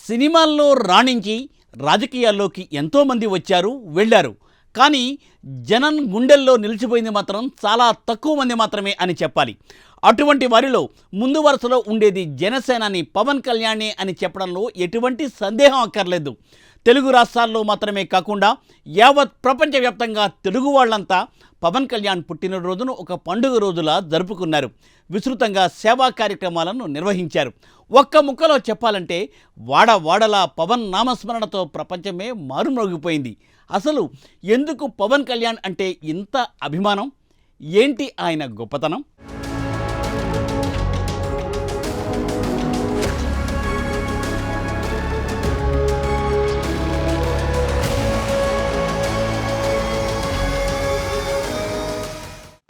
సినిమాల్లో రాణించి రాజకీయాల్లోకి ఎంతోమంది వచ్చారు వెళ్ళారు. కానీ జనం గుండెల్లో నిలిచిపోయింది మాత్రం చాలా తక్కువ మంది మాత్రమే అని చెప్పాలి. అటువంటి వారిలో ముందు వరుసలో ఉండేది జనసేనాని పవన్ కళ్యాణే అని చెప్పడంలో ఎటువంటి సందేహం అక్కర్లేదు. తెలుగు రాష్ట్రాల్లో మాత్రమే కాకుండా యావత్ ప్రపంచవ్యాప్తంగా తెలుగు వాళ్ళంతా పవన్ కళ్యాణ్ పుట్టినరోజును ఒక పండుగ రోజులా జరుపుకున్నారు. విస్తృతంగా సేవా కార్యక్రమాలను నిర్వహించారు. ఒక్క ముక్కలో చెప్పాలంటే వాడవాడలా పవన్ నామస్మరణతో ప్రపంచమే మారుమ్రోగిపోయింది. అసలు ఎందుకు పవన్ కళ్యాణ్ అంటే ఇంత అభిమానం? ఏంటి ఆయన గొప్పతనం?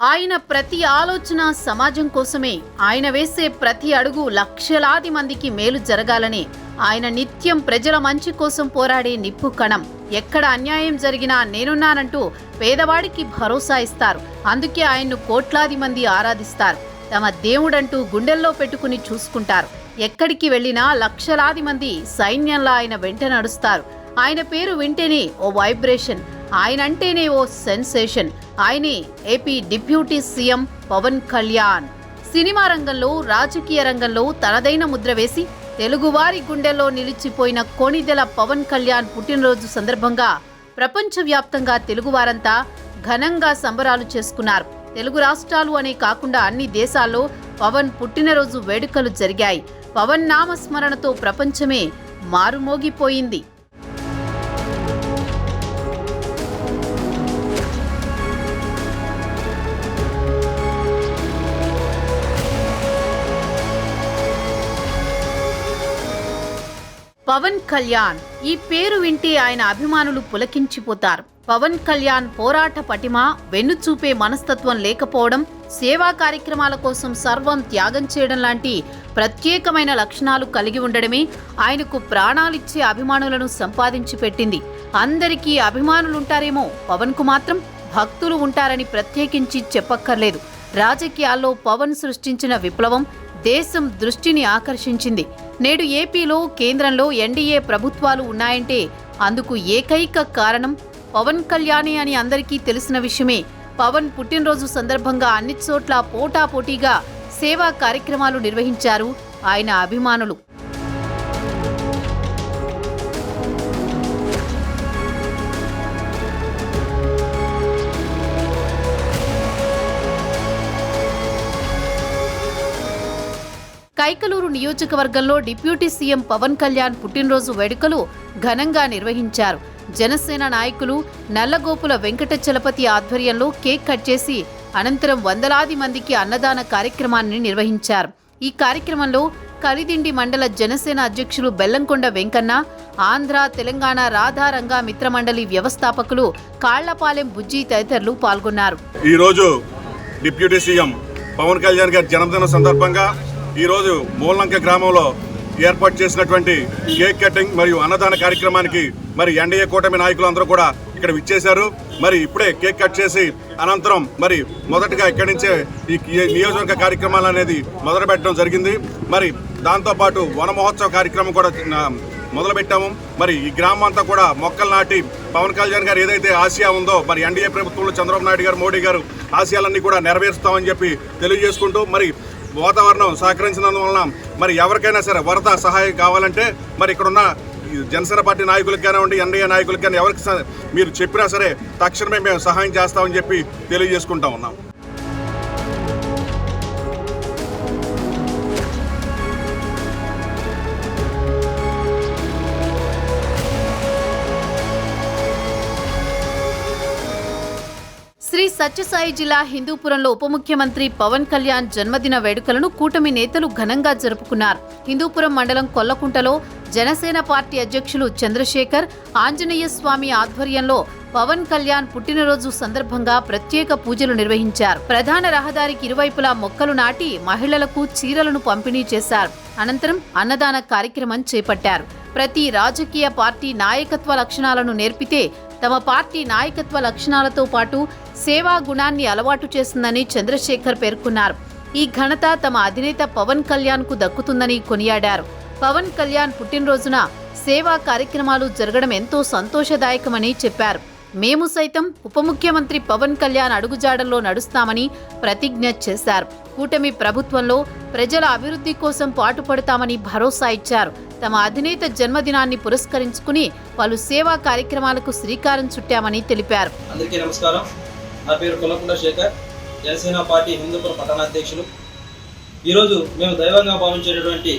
ఆయన ప్రతి ఆలోచన సమాజం కోసమే. ఆయన వేసే ప్రతి అడుగు లక్షలాది మందికి మేలు జరగాలని. ఆయన నిత్యం ప్రజల మంచి కోసం పోరాడే నిప్పు కణం. ఎక్కడ అన్యాయం జరిగినా నేనున్నానంటూ పేదవాడికి భరోసా ఇస్తారు. అందుకే ఆయన్ను కోట్లాది మంది ఆరాధిస్తారు. తమ దేవుడంటూ గుండెల్లో పెట్టుకుని చూసుకుంటారు. ఎక్కడికి వెళ్ళినా లక్షలాది మంది సైన్యంలా ఆయన వెంట నడుస్తారు. ఆయన పేరు వింటేనే ఓ వైబ్రేషన్, ఆయన అంటేనే ఓ సెన్సేషన్. ఆయనే AP deputy CM Pawan Kalyan. Cinema రంగంలో, రాజకీయ రంగంలో తనదైన ముద్ర వేసి తెలుగువారి గుండెల్లో నిలిచిపోయిన కొణిదెల పవన్ కళ్యాణ్ పుట్టినరోజు సందర్భంగా ప్రపంచవ్యాప్తంగా తెలుగువారంతా ఘనంగా సంబరాలు చేసుకున్నారు. తెలుగు రాష్ట్రాలు అనే కాకుండా అన్ని దేశాల్లో పవన్ పుట్టినరోజు వేడుకలు జరిగాయి. పవన్ నామస్మరణతో ప్రపంచమే మారుమోగిపోయింది. పవన్ కళ్యాణ్ ఈ పేరు వింటే ఆయన అభిమానులు పులకించిపోతారు. పవన్ కళ్యాణ్ పోరాట పటిమ, వెన్నుచూపే మనస్తత్వం లేకపోవడం, సేవా కార్యక్రమాల కోసం సర్వం త్యాగం చేయడం లాంటి ప్రత్యేకమైన లక్షణాలు కలిగి ఉండడమే ఆయనకు ప్రాణాలిచ్చే అభిమానులను సంపాదించి పెట్టింది. అందరికీ అభిమానులుంటారేమో, పవన్ కు మాత్రం భక్తులు ఉంటారని ప్రత్యేకించి చెప్పక్కర్లేదు. రాజకీయాల్లో పవన్ సృష్టించిన విప్లవం దేశం దృష్టిని ఆకర్షించింది. నేడు ఏపీలో, కేంద్రంలో ఎన్డీఏ ప్రభుత్వాలు ఉన్నాయంటే అందుకు ఏకైక కారణం పవన్ కళ్యాణే అని అందరికీ తెలిసిన విషయమే. పవన్ పుట్టినరోజు సందర్భంగా అన్ని చోట్ల పోటాపోటీగా సేవా కార్యక్రమాలు నిర్వహించారు ఆయన అభిమానులు. కైకలూరు నియోజకవర్గంలో డిప్యూటీ సీఎం పవన్ కళ్యాణ్ పుట్టినరోజు వేడుకలు ఘనంగా నిర్వహించారు. జనసేన నాయకులు నల్లగోపుల వెంకట చలపతి ఆధ్వర్యంలో కేక్ కట్ చేసి అనంతరం వందలాది మందికి అన్నదాన కార్యక్రమాన్ని నిర్వహించారు. ఈ కార్యక్రమంలో కలిదిండి మండల జనసేన అధ్యక్షులు బెల్లంకొండ వెంకన్న, ఆంధ్ర తెలంగాణ రాధారంగా మిత్రమండలి వ్యవస్థాపకులు కాళ్లపాలెం బుజ్జి తదితరులు పాల్గొన్నారు. ఈరోజు డిప్యూటీ సీఎం పవన్ కళ్యాణ్ గారి జన్మదిన సందర్భంగా ఈరోజు మూలంక గ్రామంలో ఏర్పాటు చేసినటువంటి కేక్ కటింగ్ మరియు అన్నదాన కార్యక్రమానికి మరి ఎన్డీఏ కూటమి నాయకులు అందరూ కూడా ఇక్కడ విచ్చేశారు. మరి ఇప్పుడే కేక్ కట్ చేసి అనంతరం మరి మొదటగా ఇక్కడి నుంచే ఈ నియోజకవర్గ కార్యక్రమాలు అనేది మొదలు పెట్టడం జరిగింది. మరి దాంతోపాటు వన మహోత్సవ కార్యక్రమం కూడా మొదలుపెట్టాము. మరి ఈ గ్రామం అంతా కూడా మొక్కలు నాటి పవన్ కళ్యాణ్ గారు ఏదైతే ఆశయా ఉందో మరి ఎన్డీఏ ప్రభుత్వంలో చంద్రబాబు నాయుడు గారు, మోడీ గారు ఆశయాలన్నీ కూడా నెరవేరుస్తామని చెప్పి తెలియజేసుకుంటూ మరి వాతావరణం సహకరించినందువలన మరి ఎవరికైనా సరే వరద సహాయం కావాలంటే మరి ఇక్కడున్న జనసేన పార్టీ నాయకులకు కానివ్వండి, ఎన్డీఏ నాయకులకు కానీ ఎవరికి మీరు చెప్పినా సరే తక్షణమే మేము సహాయం చేస్తామని చెప్పి తెలియజేసుకుంటా ఉన్నాం. శ్రీ సత్యసాయి జిల్లా హిందూపురంలో ఉప ముఖ్యమంత్రి పవన్ కళ్యాణ్ జన్మదిన వేడుకలను కూటమి నేతలు ఘనంగా జరుపుకున్నారు. హిందూపురం మండలం కొల్లకుంటలో జనసేన పార్టీ అధ్యక్షులు చంద్రశేఖర్, ఆంజనేయ స్వామి ఆధ్వర్యంలో పవన్ కళ్యాణ్ పుట్టినరోజు సందర్భంగా ప్రత్యేక పూజలు నిర్వహించారు. ప్రధాన రహదారికి ఇరువైపులా మొక్కలు నాటి మహిళలకు చీరలను పంపిణీ చేశారు. అనంతరం అన్నదాన కార్యక్రమం చేపట్టారు. ప్రతి రాజకీయ పార్టీ నాయకత్వ లక్షణాలను నేర్పితే తమ పార్టీ నాయకత్వ లక్షణాలతో పాటు సేవా గుణాన్ని అలవాటు చేస్తుందని చంద్రశేఖర్ పేర్కొన్నారు. ఈ ఘనత తమ అధినేత పవన్ కళ్యాణ్ కు దక్కుతుందని కొనియాడారు. పవన్ కళ్యాణ్ పుట్టినరోజున సేవా కార్యక్రమాలు జరగడం ఎంతో సంతోషదాయకమని చెప్పారు. మేము సైతం ఉప ముఖ్యమంత్రి పవన్ కళ్యాణ్ అడుగుజాడల్లో నడుస్తామని ప్రతిజ్ఞ చేశారు. కూటమి ప్రభుత్వంలో ప్రజల అభివృద్ధి కోసం పాటుపడతామని భరోసా ఇచ్చారు. తమ అధినేత జన్మదినాన్ని పురస్కరించుకుని పలు సేవా కార్యక్రమాలకు శ్రీకారం చుట్టామని తెలిపారు. అందరికీ నమస్కారం. నా పేరు కొలకుండ శేఖర్, జనసేన పార్టీ హిందూపురం పట్టణాధ్యక్షులు. ఈరోజు మేము దైవంగా భావించేటటువంటి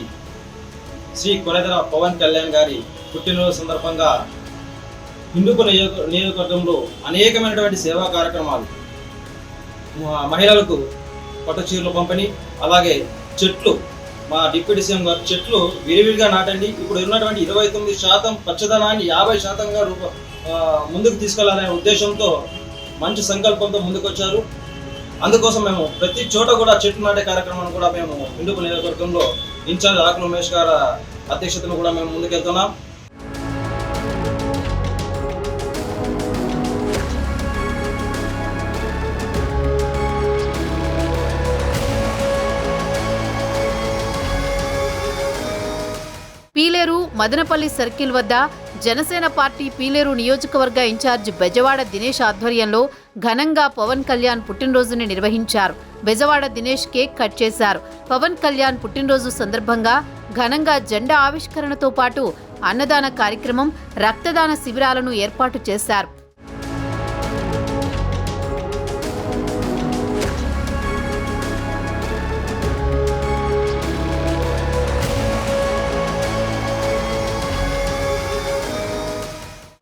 శ్రీ కొనెదల పవన్ కళ్యాణ్ గారి పుట్టినరోజు సందర్భంగా హిందూపురం నియోజకవర్గంలో అనేకమైనటువంటి సేవా కార్యక్రమాలు, మహిళలకు పట్టు చీరలు పంపిణీ, అలాగే చెట్లు, మా డిప్యూటీ సీఎం గారు చెట్లు విరివిరిగా నాటండి, ఇప్పుడు ఉన్నటువంటి 29% పచ్చదనాన్ని 50%గా ముందుకు తీసుకెళ్లాలనే ఉద్దేశంతో మంచి సంకల్పంతో ముందుకొచ్చారు. అందుకోసం మేము ప్రతి చోట కూడా చెట్లు నాటే కార్యక్రమాన్ని కూడా మేము హిందూపురం నియోజకవర్గంలో ఇన్ఛార్జ్ ఆకుల ఉమేష్ గారి అధ్యక్షతను కూడా మేము ముందుకెళ్తున్నాం. పీలేరు మదనపల్లి సర్కిల్ వద్ద జనసేన పార్టీ పీలేరు నియోజకవర్గ ఇన్ఛార్జ్ బెజవాడ దినేష్ ఆధ్వర్యంలో ఘనంగా పవన్ కళ్యాణ్ పుట్టినరోజుని నిర్వహించారు. బెజవాడ దినేష్ కేక్ కట్ చేశారు. పవన్ కళ్యాణ్ పుట్టినరోజు సందర్భంగా ఘనంగా జెండా ఆవిష్కరణతో పాటు అన్నదాన కార్యక్రమం, రక్తదాన శిబిరాలను ఏర్పాటు చేశారు.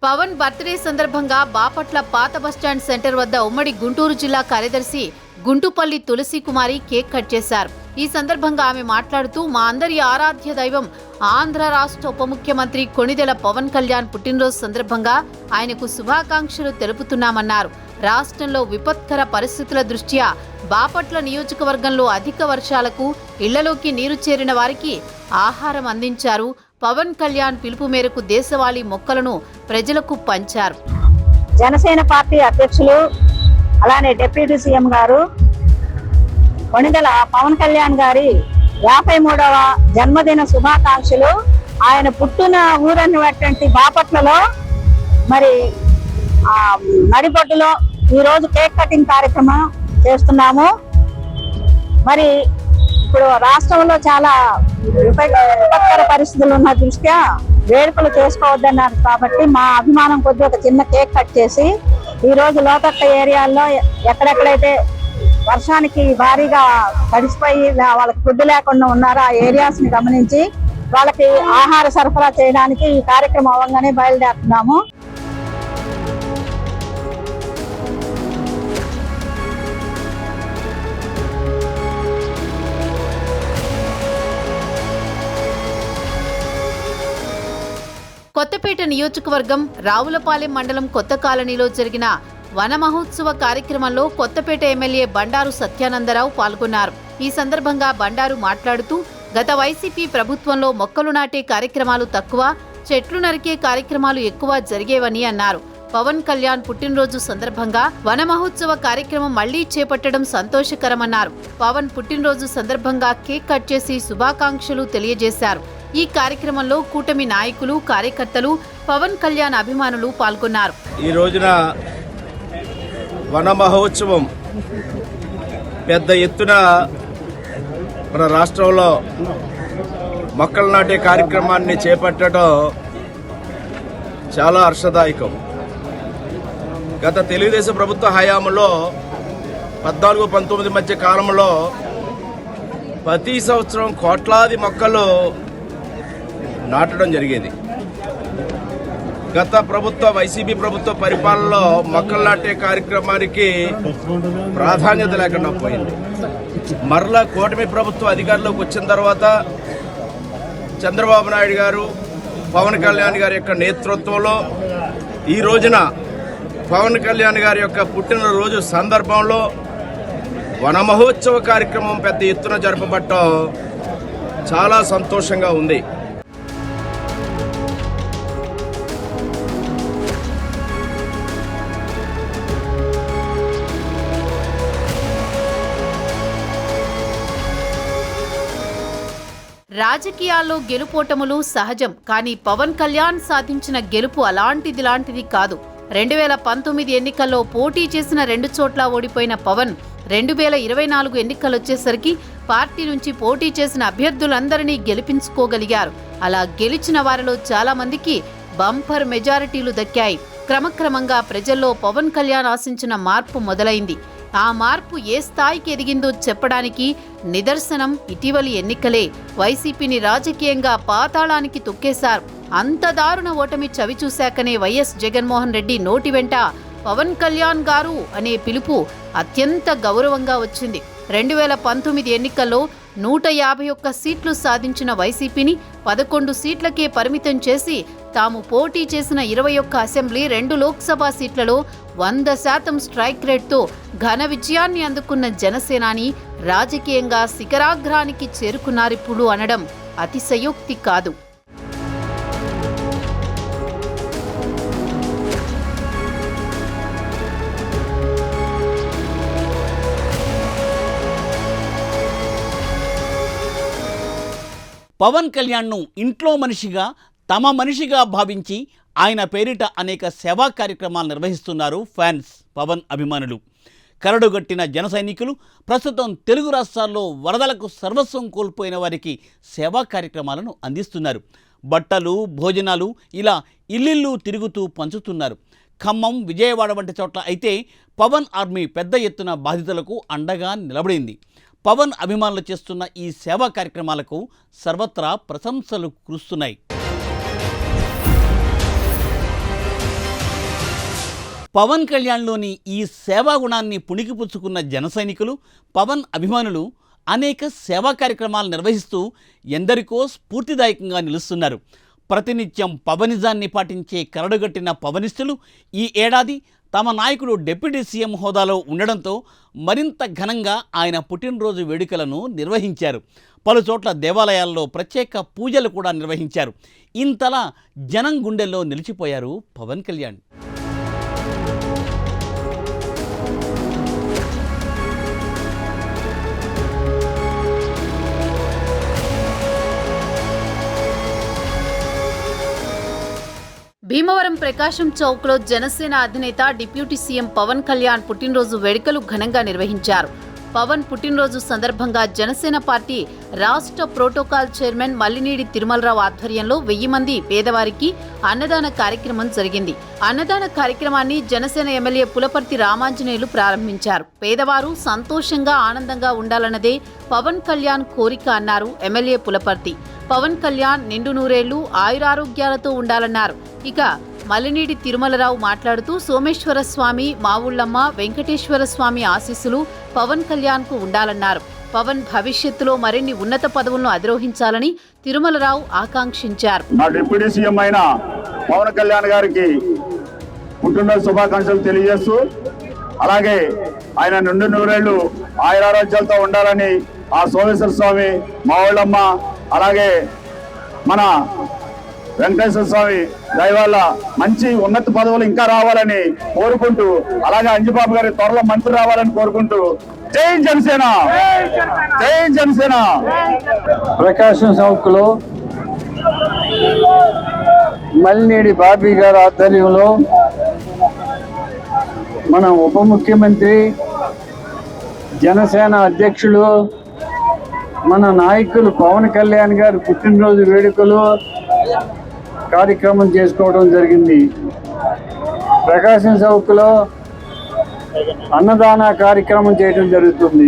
పవన్ బర్త్డే సందర్భంగా బాపట్ల పాత బస్టాండ్ సెంటర్ వద్ద ఉమ్మడి గుంటూరు జిల్లా కార్యదర్శి గుంటుపల్లి తులసి కుమారి కేక్ కట్ చేశారు. ఈ సందర్భంగా ఆమె మాట్లాడుతూ, మా అందరి ఆరాధ్య దైవం ఆంధ్ర రాష్ట్ర ఉప ముఖ్యమంత్రి కొణిదెల పవన్ కళ్యాణ్ పుట్టినరోజు సందర్భంగా ఆయనకు శుభాకాంక్షలు తెలుపుతున్నామన్నారు. రాష్ట్రంలో విపత్కర పరిస్థితుల దృష్ట్యా బాపట్ల నియోజకవర్గంలో అధిక వర్షాలకు ఇళ్లలోకి నీరు చేరిన వారికి ఆహారం అందించారు. పవన్ కళ్యాణ్ పిలుపు మేరకు దేశవాళీ మొక్కలను ప్రజలకు పంచారు. జనసేన పార్టీ అధ్యక్షులు అలానే డిప్యూటీ సీఎం గారు కొణిదెల పవన్ కళ్యాణ్ గారి 53వ జన్మదిన శుభాకాంక్షలు. ఆయన పుట్టిన ఊరన్నటువంటి బాపట్లలో మరి నడిపొట్టులో ఈరోజు కేక్ కటింగ్ కార్యక్రమం చేస్తున్నాము. మరి ఇప్పుడు రాష్ట్రంలో చాలా విపత్కర పరిస్థితులు ఉన్న దృష్ట్యా వేడుకలు చేసుకోవద్దన్నారు కాబట్టి మా అభిమానం కొద్ది ఒక చిన్న కేక్ కట్ చేసి ఈరోజు లోతట్ట ఏరియాల్లో ఎక్కడెక్కడైతే వర్షానికి భారీగా తడిసిపోయి వాళ్ళకి ఫుడ్ లేకుండా ఉన్నారో ఆ ఏరియాస్ ని గమనించి వాళ్ళకి ఆహార సరఫరా చేయడానికి ఈ కార్యక్రమం అవ్వగానే బయలుదేరుతున్నాము. కొత్తపేట నియోజకవర్గం రావులపాలెం మండలం కొత్త కాలనీలో జరిగిన వన మహోత్సవ కార్యక్రమంలో కొత్తపేట ఎమ్మెల్యే బండారు సత్యానందరావు పాల్గొన్నారు. ఈ సందర్భంగా బండారు మాట్లాడుతూ, గత వైసీపీ ప్రభుత్వంలో మొక్కలు నాటే కార్యక్రమాలు తక్కువ, చెట్లు నరికే కార్యక్రమాలు ఎక్కువ జరిగేవని అన్నారు. పవన్ కళ్యాణ్ పుట్టినరోజు సందర్భంగా వన మహోత్సవ కార్యక్రమం మళ్లీ చేపట్టడం సంతోషకరమన్నారు. పవన్ పుట్టినరోజు సందర్భంగా కేక్ కట్ చేసి శుభాకాంక్షలు తెలియజేశారు. ఈ కార్యక్రమంలో కూటమి నాయకులు, కార్యకర్తలు, పవన్ కళ్యాణ్ అభిమానులు పాల్గొన్నారు. ఈ రోజున వన మహోత్సవం పెద్ద ఎత్తున మన రాష్ట్రంలో మొక్కలు నాటే కార్యక్రమాన్ని చేపట్టడం చాలా హర్షదాయకం. గత తెలుగుదేశం ప్రభుత్వ హయాంలో 14-19 మధ్య కాలంలో ప్రతి సంవత్సరం కోట్లాది మొక్కలు నాటడం జరిగేది. గత ప్రభుత్వ వైసీపీ ప్రభుత్వ పరిపాలనలో మొక్కలు నాటే కార్యక్రమానికి ప్రాధాన్యత లేకుండా పోయింది. మరలా కూటమి ప్రభుత్వ అధికారంలోకి వచ్చిన తర్వాత చంద్రబాబు నాయుడు గారు, పవన్ కళ్యాణ్ గారి యొక్క నేతృత్వంలో ఈ రోజున పవన్ కళ్యాణ్ గారి యొక్క పుట్టినరోజు సందర్భంలో వన మహోత్సవ కార్యక్రమం పెద్ద ఎత్తున జరపబడటం చాలా సంతోషంగా ఉంది. రాజకీయాల్లో గెలుపోటములు సహజం, కానీ పవన్ కళ్యాణ్ సాధించిన గెలుపు అలాంటిది కాదు. 2019 ఎన్నికల్లో పోటీ చేసిన 2 చోట్ల ఓడిపోయిన పవన్ 2024 ఎన్నికలొచ్చేసరికి పార్టీ నుంచి పోటీ చేసిన అభ్యర్థులందరినీ గెలిపించుకోగలిగారు. అలా గెలిచిన వారిలో చాలా మందికి బంపర్ మెజారిటీలు దక్కాయి. క్రమక్రమంగా ప్రజల్లో పవన్ కళ్యాణ్ ఆశించిన మార్పు మొదలైంది. ఆ మార్పు ఏ స్థాయికి ఎదిగిందో చెప్పడానికి నిదర్శనం ఇటీవలి ఎన్నికలే. వైసీపీని రాజకీయంగా పాతాళానికి తొక్కేశారు. అంత దారుణ ఓటమి చవిచూశాకనే వైఎస్ జగన్మోహన్ రెడ్డి నోటి వెంట పవన్ కళ్యాణ్ గారు అనే పిలుపు అత్యంత గౌరవంగా వచ్చింది. 2019 ఎన్నికల్లో 151 సీట్లు సాధించిన వైసీపీని 11 సీట్లకే పరిమితం చేసి తాము పోటీ చేసిన 21 అసెంబ్లీ 2 లోక్సభ సీట్లలో 100% స్ట్రైక్ రేట్తో ఘన విజయాన్ని అందుకున్న జనసేనాని రాజకీయంగా శిఖరాగ్రానికి చేరుకున్నారిప్పుడు అనడం అతిశయోక్తి కాదు. పవన్ కళ్యాణ్ను ఇంట్లో మనిషిగా, తమ మనిషిగా భావించి ఆయన పేరిట అనేక సేవా కార్యక్రమాలు నిర్వహిస్తున్నారు ఫ్యాన్స్, పవన్ అభిమానులు. కరడుగట్టిన జన సైనికులు ప్రస్తుతం తెలుగు రాష్ట్రాల్లో వరదలకు సర్వస్వం కోల్పోయిన వారికి సేవా కార్యక్రమాలను అందిస్తున్నారు. బట్టలు, భోజనాలు ఇలా ఇల్లిల్లు తిరుగుతూ పంచుతున్నారు. ఖమ్మం, విజయవాడ వంటి చోట్ల అయితే పవన్ ఆర్మీ పెద్ద ఎత్తున బాధితులకు అండగా నిలబడింది. పవన్ అభిమానులు చేస్తున్న ఈ సేవా కార్యక్రమాలకు సర్వత్రా ప్రశంసలు కురుస్తున్నాయి. పవన్ కళ్యాణ్లోని ఈ సేవా గుణాన్ని పుణికిపుచ్చుకున్న జన సైనికులు, పవన్ అభిమానులు అనేక సేవా కార్యక్రమాలు నిర్వహిస్తూ ఎందరికో స్ఫూర్తిదాయకంగా నిలుస్తున్నారు. ప్రతినిత్యం పవనిజాన్ని పాటించే కరడుగట్టిన పవనిస్టులు ఈ ఏడాది తమ నాయకుడు డిప్యూటీ సీఎం హోదాలో ఉండడంతో మరింత ఘనంగా ఆయన పుట్టినరోజు వేడుకలను నిర్వహించారు. పలు చోట్ల దేవాలయాల్లో ప్రత్యేక పూజలు కూడా నిర్వహించారు. ఇంతలా జనం గుండెల్లో నిలిచిపోయారు పవన్ కళ్యాణ్. భీమవరం ప్రకాశం చౌక్లో జనసేన అధినేత డిప్యూటీ సీఎం పవన్ కళ్యాణ్ పుట్టినరోజు వేడుకలు ఘనంగా నిర్వహించారు. పవన్ పుట్టినరోజు సందర్భంగా జనసేన పార్టీ రాష్ట్ర ప్రోటోకాల్ చైర్మన్ మల్లినేడి తిరుమలరావు ఆధ్వర్యంలో 1000 మంది పేదవారికి అన్నదాన కార్యక్రమం జరిగింది. అన్నదాన కార్యక్రమాన్ని జనసేన ఎమ్మెల్యే పులపర్తి రామాంజనేయులు ప్రారంభించారు. పేదవారు సంతోషంగా, ఆనందంగా ఉండాలన్నదే పవన్ కళ్యాణ్ కోరిక అన్నారు ఎమ్మెల్యే పులపర్తి. పవన్ కళ్యాణ్ నిండు నూరేళ్లు ఆయురారోగ్యాలతో ఉండాలన్నారు. ఇక మల్లినేడి తిరుమలరావు మాట్లాడుతూ సోమేశ్వర స్వామి, మావుళ్ళమ్మ, వెంకటేశ్వర స్వామి ఆశీస్సులు పవన్ కళ్యాణ్కు ఉండాలన్నారు. పవన్ భవిష్యత్తులో మరిన్ని ఉన్నత పదవులను అధిరోహించాలని తిరుమలరావు ఆకాంక్షించారు. నా డిప్యూటీ సీఎం అయిన పవన్ కళ్యాణ్ గారికి పుట్టినరోజు శుభాకాంక్షలు తెలియజేస్తూ, అలాగే ఆయన నిండు నూరేళ్లు ఆయురారోగ్యాలతో ఉండాలని ఆ సోమేశ్వర స్వామి, మావుళ్ళమ్మ, అలాగే మన వెంకటేశ్వర స్వామి దయవల్ల మంచి ఉన్నత పదవులు ఇంకా రావాలని కోరుకుంటూ, అలాగే అంజిబాబు గారి త్వరలో మంత్రి రావాలని కోరుకుంటూ, జై జనసేన, జై జనసేన. ప్రకాశం చౌక్లో మల్లినేడి బాబీ గారి ఆధ్వర్యంలో మన ఉప ముఖ్యమంత్రి, జనసేన అధ్యక్షులు, మన నాయకులు పవన్ కళ్యాణ్ గారి పుట్టినరోజు వేడుకలు కార్యక్రమం చేసుకోవడం జరిగింది. ప్రకాశం చౌక్లో అన్నదాన కార్యక్రమం చేయడం జరుగుతుంది.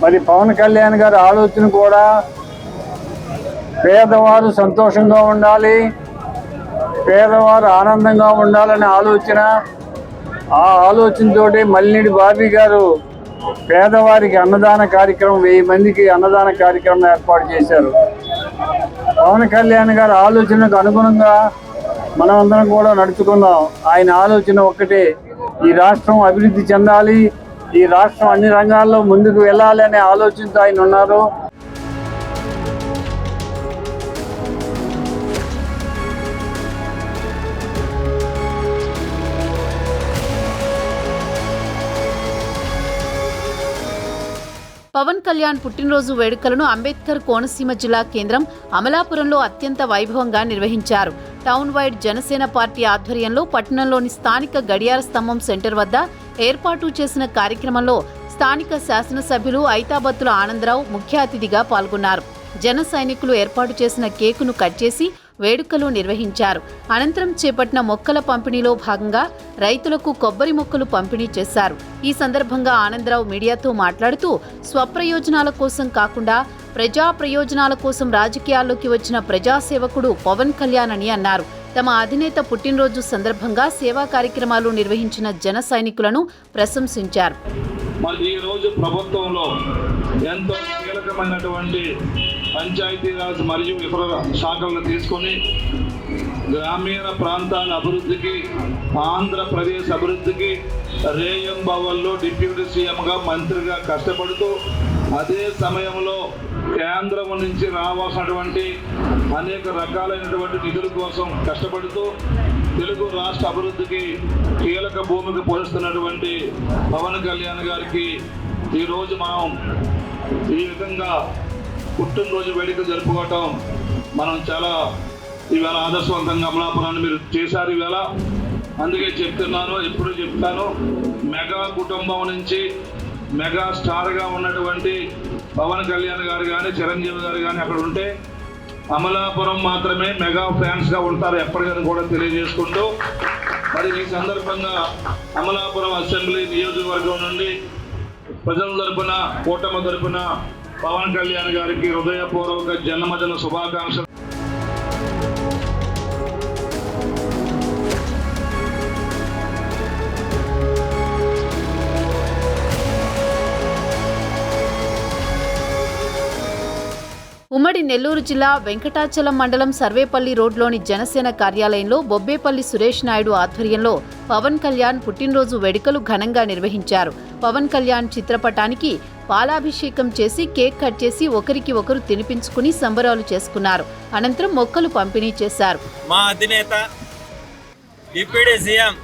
మరి పవన్ కళ్యాణ్ గారి ఆలోచన కూడా పేదవారు సంతోషంగా ఉండాలి, పేదవారు ఆనందంగా ఉండాలనే ఆలోచన. ఆ ఆలోచనతోటి మల్లినేడి బాబీ గారు పేదవారికి అన్నదాన కార్యక్రమం 1000 మందికి అన్నదాన కార్యక్రమం ఏర్పాటు చేశారు. పవన్ కళ్యాణ్ గారి ఆలోచనకు అనుగుణంగా మనమందరం కూడా నడుచుకుందాం. ఆయన ఆలోచన ఒక్కటే, ఈ రాష్ట్రం అభివృద్ధి చెందాలి, ఈ రాష్ట్రం అన్ని రంగాల్లో ముందుకు వెళ్ళాలి అనే ఆలోచనతో ఆయన ఉన్నారు. పవన్ కళ్యాణ్ పుట్టినరోజు వేడుకలను అంబేద్కర్ కోనసీమ జిల్లా కేంద్రం అమలాపురంలో అత్యంత వైభవంగా నిర్వహించారు. టౌన్ వైడ్ జనసేన పార్టీ ఆధ్వర్యంలో పట్టణంలోని స్థానిక గడియార స్తంభం సెంటర్ వద్ద ఏర్పాటు చేసిన కార్యక్రమంలో స్థానిక శాసనసభ్యులు ఐతాబత్తుల ఆనందరావు ముఖ్య అతిథిగా పాల్గొన్నారు. జన సైనికులు ఏర్పాటు చేసిన కేకును కట్ చేసి వేడుకలు నిర్వహించారు. అనంతరం చేపట్టిన మొక్కల పంపిణీలో భాగంగా రైతులకు కొబ్బరి మొక్కలు పంపిణీ చేశారు. ఈ సందర్భంగా ఆనందరావు మీడియాతో మాట్లాడుతూ స్వప్రయోజనాల కోసం కాకుండా ప్రజా ప్రయోజనాల కోసం రాజకీయాల్లోకి వచ్చిన ప్రజాసేవకుడు పవన్ కళ్యాణ్ అని అన్నారు. తమ అధినేత పుట్టినరోజు సందర్భంగా సేవా కార్యక్రమాలు నిర్వహించిన జన సైనికులను ప్రశంసించారు. మరి ఈ రోజు ప్రభుత్వంలో ఎంతో కీలకమైనటువంటి పంచాయతీరాజ్ మరియు ఇతర శాఖలను తీసుకొని గ్రామీణ ప్రాంతాల అభివృద్ధికి, ఆంధ్రప్రదేశ్ అభివృద్ధికి రేయంబవల్లో డిప్యూటీ సీఎంగా మంత్రిగా కష్టపడుతూ అదే సమయంలో కేంద్రం నుంచి రావాల్సినటువంటి అనేక రకాలైనటువంటి నిధుల కోసం కష్టపడుతూ తెలుగు రాష్ట్ర అభివృద్ధికి కీలక భూమిక పోషిస్తున్నటువంటి పవన్ కళ్యాణ్ గారికి ఈరోజు మనం ఈ విధంగా పుట్టినరోజు వేడుక జరుపుకోవటం మనం చాలా ఈవేళ ఆదర్శవంతంగా అమలాపురాన్ని మీరు చేశారు ఈవేళ. అందుకే చెప్తున్నాను, ఎప్పుడు చెప్తాను, మెగా కుటుంబం నుంచి మెగా స్టార్గా ఉన్నటువంటి పవన్ కళ్యాణ్ గారు కానీ చిరంజీవి గారు కానీ అక్కడ ఉంటే అమలాపురం మాత్రమే మెగా ఫ్యాన్స్గా ఉంటారు ఎప్పటికైనా కూడా తెలియజేసుకుంటూ, మరి ఈ సందర్భంగా అమలాపురం అసెంబ్లీ నియోజకవర్గం నుండి ప్రజల తరపున, కూటమి తరపున పవన్ కళ్యాణ్ గారికి హృదయపూర్వక జన్మదిన శుభాకాంక్షలు. ఉమ్మడి నెల్లూరు జిల్లా వెంకటాచలం మండలం సర్వేపల్లి రోడ్లోని జనసేన కార్యాలయంలో బొబ్బేపల్లి సురేష్ నాయుడు ఆధ్వర్యంలో పవన్ కళ్యాణ్ పుట్టినరోజు వేడుకలు ఘనంగా నిర్వహించారు. పవన్ కళ్యాణ్ చిత్రపటానికి పాలాభిషేకం చేసి కేక్ కట్ చేసి ఒకరికి ఒకరు తినిపించుకుని సంబరాలు చేసుకున్నారు. అనంతరం మొక్కలు పంపిణీ చేశారు. మా అధినేత డిప్యూటీ సీఎం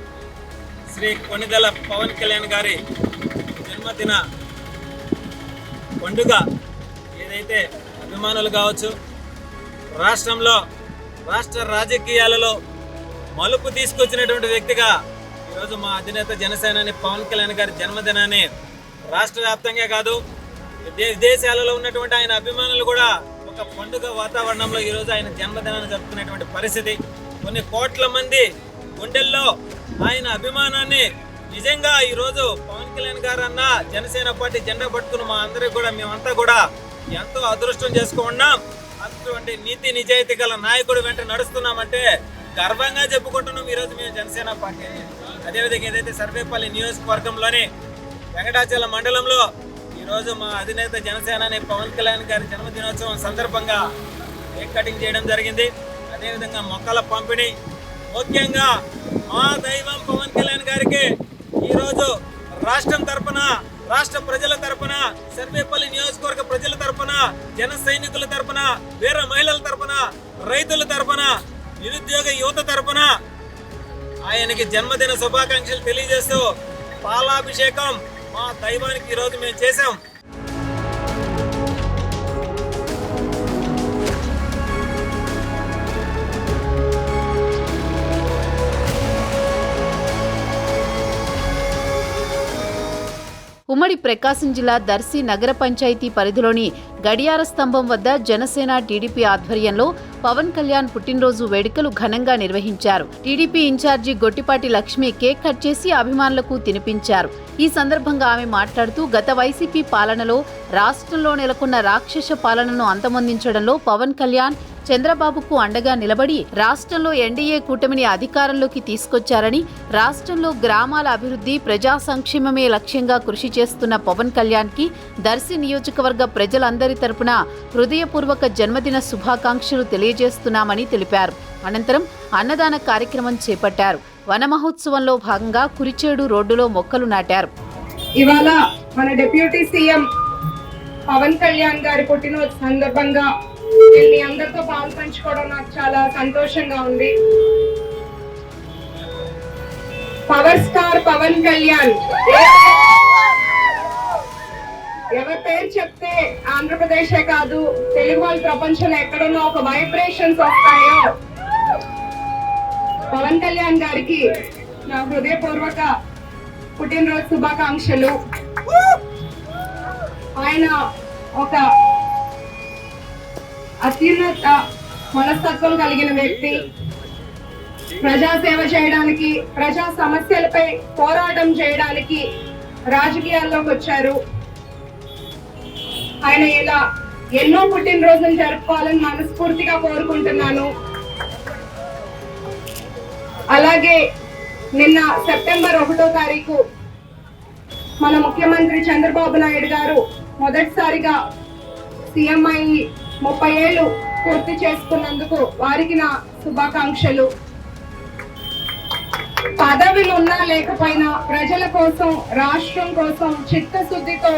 శ్రీ కొణిదెల పవన్ కళ్యాణ్ గారి జన్మదిన పండుగ ఏదైతే అభిమానులు కావచ్చు, రాష్ట్రంలో రాష్ట్ర రాజకీయాలలో మలుపు తీసుకొచ్చినటువంటి వ్యక్తిగా ఈరోజు మా అధినేత జనసేనాని పవన్ కళ్యాణ్ గారి జన్మదినాన్ని రాష్ట్ర వ్యాప్తంగా కాదు విదేశాలలో ఉన్నటువంటి ఆయన అభిమానులు కూడా ఒక పండుగ వాతావరణంలో ఈరోజు ఆయన జన్మదినాన్ని జరుపుకునేటువంటి పరిస్థితి. కొన్ని కోట్ల మంది గుండెల్లో ఆయన అభిమానాన్ని నిజంగా ఈరోజు పవన్ కళ్యాణ్ గారు అన్న జనసేన పార్టీ జెండా పట్టుకుని మా అందరికీ కూడా మేమంతా కూడా ఎంతో అదృష్టం చేసుకున్నాం. అటువంటి నీతి నిజాయితీ గల నాయకుడు వెంట నడుస్తున్నామంటే గర్వంగా చెప్పుకుంటున్నాం ఈరోజు మేము జనసేన పార్టీ. అదేవిధంగా ఏదైతే సర్వేపల్లి నియోజకవర్గంలోని వెంకటాచలం మండలంలో ఈరోజు మా అధినేత జనసేనాని పవన్ కళ్యాణ్ గారి జన్మదినోత్సవం సందర్భంగా కేక్ కటింగ్ చేయడం జరిగింది. అదేవిధంగా మొక్కల పంపిణీ, ముఖ్యంగా మా దైవం పవన్ కళ్యాణ్ గారికి ఈరోజు రాష్ట్రం తరపున, రాష్ట్ర ప్రజల తరపున, సర్వేపల్లి నియోజకవర్గ ప్రజల తరపున, జన సైనికుల తరపున, వీర మహిళల తరపున, రైతుల తరపున, నిరుద్యోగ యువత తరపున ఆయనకి జన్మదిన శుభాకాంక్షలు తెలియజేస్తూ పాలాభిషేకం మా దైవానికి ఈరోజు మేము చేశాం. ఉమ్మడి ప్రకాశం జిల్లా దర్శి నగర పంచాయతీ పరిధిలోని గడియార స్తంభం వద్ద జనసేన టీడీపీ ఆధ్వర్యంలో పవన్ కళ్యాణ్ పుట్టినరోజు వేడుకలు ఘనంగా నిర్వహించారు. TDP incharge Gottipati Lakshmi cake cut చేసి అభిమానులకు తినిపించారు. ఈ సందర్భంగా ఆమె మాట్లాడుతూ గత వైసీపీ పాలనలో రాష్ట్రంలో నెలకొన్న రాక్షస పాలనను అంతమొందించడంలో పవన్ కళ్యాణ్ చంద్రబాబుకు అండగా నిలబడి రాష్ట్రంలో ఎన్డీఏ కూటమిని అధికారంలోకి తీసుకొచ్చారని, రాష్ట్రంలో గ్రామాల అభివృద్ధి, ప్రజా సంక్షేమమే లక్ష్యంగా కృషి చేస్తున్న పవన్ కళ్యాణ్కి దర్శి నియోజకవర్గ ప్రజలందరి తరపున హృదయపూర్వక జన్మదిన శుభాకాంక్షలు తెలియజేస్తున్నామని తెలిపారు. అనంతరం అన్నదాన కార్యక్రమం చేపట్టారు. వన మహోత్సవంలో భాగంగా కురిచేడు రోడ్డులో మొక్కలు నాటారు. ఇవాళ మన డిప్యూటీ సీఎం పవన్ కళ్యాణ్ గారి పుట్టినరోజు సందర్భంగా మీ అందరితో పాలు పంచుకోవడం నాకు చాలా సంతోషంగా ఉంది. పవర్ స్టార్ పవన్ కళ్యాణ్ ఎవరి పేరు చెప్తే ఆంధ్రప్రదేశే కాదు తెలుగు వాళ్ళ ప్రపంచంలో ఎక్కడున్నా ఒక వైబ్రేషన్స్ వస్తాయో పవన్ కళ్యాణ్ గారికి నా హృదయపూర్వక పుట్టినరోజు శుభాకాంక్షలు. ఆయన ఒక అత్యున్నత మనస్తత్వం కలిగిన వ్యక్తి. ప్రజాసేవ చేయడానికి, ప్రజా సమస్యలపై పోరాటం చేయడానికి రాజకీయాల్లోకి వచ్చారు. ఆయన ఇలా ఎన్నో పుట్టినరోజులు జరుపుకోవాలని మనస్ఫూర్తిగా కోరుకుంటున్నాను. అలాగే నిన్న సెప్టెంబర్ 1వ తారీఖు మన ముఖ్యమంత్రి చంద్రబాబు నాయుడు గారు మొదటిసారిగా సీఎం అయి 30 ఏళ్ళు పూర్తి చేసుకున్నందుకు వారికి నా శుభాకాంక్షలు. పదవులు ఉన్నా లేకపోయినా ప్రజల కోసం, రాష్ట్రం కోసం చిత్తశుద్ధితో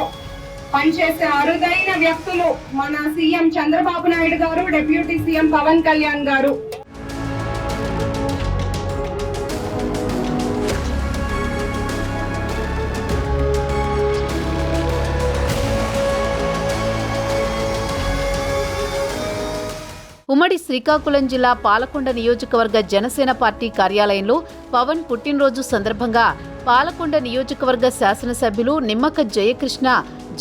పనిచేసే అరుదైన వ్యక్తులు మన సీఎం చంద్రబాబు నాయుడు గారు, డిప్యూటీ సీఎం పవన్ కళ్యాణ్ గారు. ఉమ్మడి శ్రీకాకుళం జిల్లా పాలకొండ నియోజకవర్గ జనసేన పార్టీ కార్యాలయంలో పవన్ పుట్టినరోజు సందర్భంగా పాలకొండ నియోజకవర్గ శాసనసభ్యులు నిమ్మక జయకృష్ణ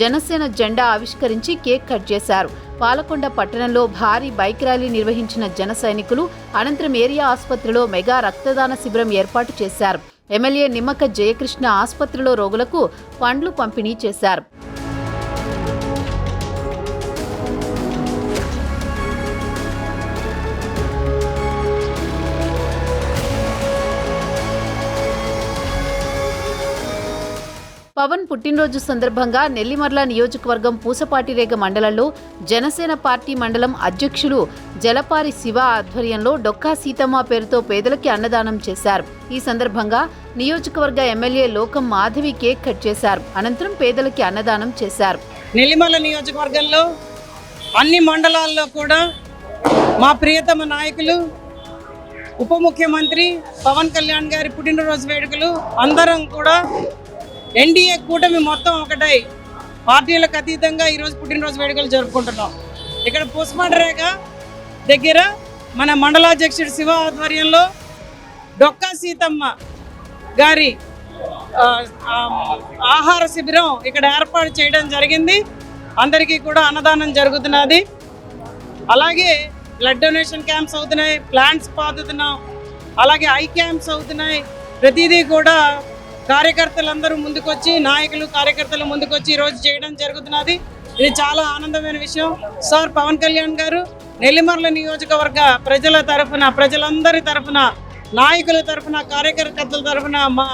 జనసేన జెండా ఆవిష్కరించి కేక్ కట్ చేశారు. పాలకొండ పట్టణంలో భారీ బైక్ ర్యాలీ నిర్వహించిన జన సైనికులు అనంతరం ఏరియా ఆసుపత్రిలో మెగా రక్తదాన శిబిరం ఏర్పాటు చేశారు. ఎమ్మెల్యే నిమ్మక జయకృష్ణ ఆసుపత్రిలో రోగులకు పండ్లు పంపిణీ చేశారు. పవన్ పుట్టినరోజు సందర్భంగా నెల్లిమర్ల నియోజకవర్గం పూసపాటిరేగ మండలంలో జనసేన పార్టీ మండలం అధ్యక్షులు జలపారి శివ ఆధ్వర్యంలో డొక్కా సీతమ్మ పేరుతో పేదలకి అన్నదానం చేశారు. ఈ సందర్భంగా నియోజకవర్గ ఎమ్మెల్యే లోకం మాధవి కేక్ కట్ చేశారు. అనంతరం పేదలకి అన్నదానం చేశారు. నెల్లిమర్ల నియోజకవర్గంలో అన్ని మండలాల్లో కూడా మా ప్రియతమ నాయకులు ఉప ముఖ్యమంత్రి పవన్ కళ్యాణ్ గారి పుట్టినరోజు వేడుకలు అందరం కూడా ఎన్డీఏ కూటమి మొత్తం ఒకటై పార్టీలకు అతీతంగా ఈరోజు పుట్టినరోజు వేడుకలు జరుపుకుంటున్నాం. ఇక్కడ పూసపాటిరేగ దగ్గర మన మండలాధ్యక్షుడు శివ ఆధ్వర్యంలో డొక్కా సీతమ్మ గారి ఆహార శిబిరం ఇక్కడ ఏర్పాటు చేయడం జరిగింది. అందరికీ కూడా అన్నదానం జరుగుతున్నది. అలాగే బ్లడ్ డొనేషన్ క్యాంప్స్ అవుతున్నాయి, ప్లాంట్స్ పాతుతున్నాం, అలాగే ఐ క్యాంప్స్ అవుతున్నాయి. ప్రతిదీ కూడా కార్యకర్తలందరూ ముందుకొచ్చి, నాయకులు కార్యకర్తలు ముందుకొచ్చి ఈరోజు చేయడం జరుగుతున్నది. ఇది చాలా ఆనందమైన విషయం. సార్ పవన్ కళ్యాణ్ గారు నెల్లిమర్ల నియోజకవర్గ ప్రజల తరఫున, ప్రజలందరి తరఫున, నాయకుల తరఫున, కార్యకర్తల తరఫున మా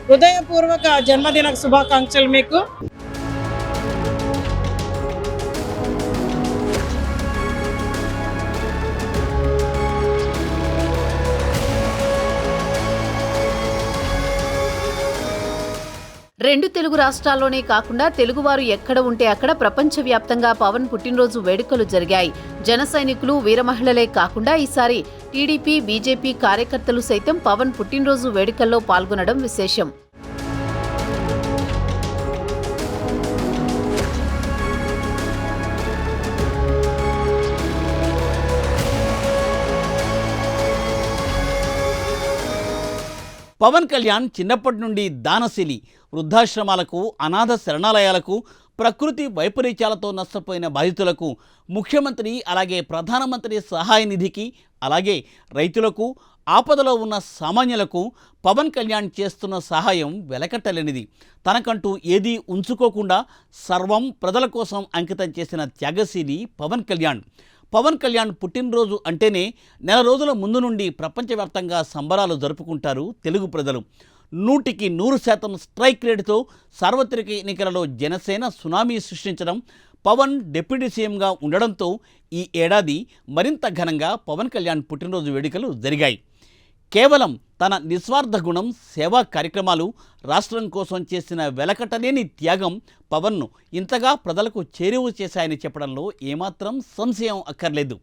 హృదయపూర్వక జన్మదిన శుభాకాంక్షలు మీకు. రెండు తెలుగు రాష్ట్రాల్లోనే కాకుండా తెలుగువారు ఎక్కడ ఉంటే అక్కడ ప్రపంచవ్యాప్తంగా పవన్ పుట్టినరోజు వేడుకలు జరిగాయి. జన సైనికులు, వీర మహిళలే కాకుండా ఈసారి టీడీపీ, బీజేపీ కార్యకర్తలు సైతం పవన్ పుట్టినరోజు వేడుకల్లో పాల్గొనడం విశేషం. పవన్ కళ్యాణ్ చిన్నప్పటి నుండి దానశీలి. వృద్ధాశ్రమాలకు, అనాథ శరణాలయాలకు, ప్రకృతి వైపరీత్యాలతో నష్టపోయిన బాధితులకు ముఖ్యమంత్రి, అలాగే ప్రధానమంత్రి సహాయ నిధికి, అలాగే రైతులకు, ఆపదలో ఉన్న సామాన్యులకు పవన్ కళ్యాణ్ చేస్తున్న సహాయం వెలకట్టలేనిది. తనకంటూ ఏదీ ఉంచుకోకుండా సర్వం ప్రజల కోసం అంకితం చేసిన త్యాగశీలి పవన్ కళ్యాణ్. పవన్ కళ్యాణ్ పుట్టినరోజు అంటేనే నెల రోజుల ముందు నుండి ప్రపంచవ్యాప్తంగా సంబరాలు జరుపుకుంటారు తెలుగు ప్రజలు. 100% స్ట్రైక్ రేటుతో సార్వత్రిక ఎన్నికలలో జనసేన సునామీ సృష్టించడం, పవన్ డిప్యూటీ సీఎంగా ఉండడంతో ఈ ఏడాది మరింత ఘనంగా పవన్ కళ్యాణ్ పుట్టినరోజు వేడుకలు జరిగాయి. కేవలం తన నిస్వార్థ గుణం, సేవా కార్యక్రమాలు, రాష్ట్రం కోసం చేసిన వెలకట్టలేని త్యాగం పవన్ను ఇంతగా ప్రజలకు చేరువ చేశాయని చెప్పడంలో ఏమాత్రం సంశయం అక్కర్లేదు.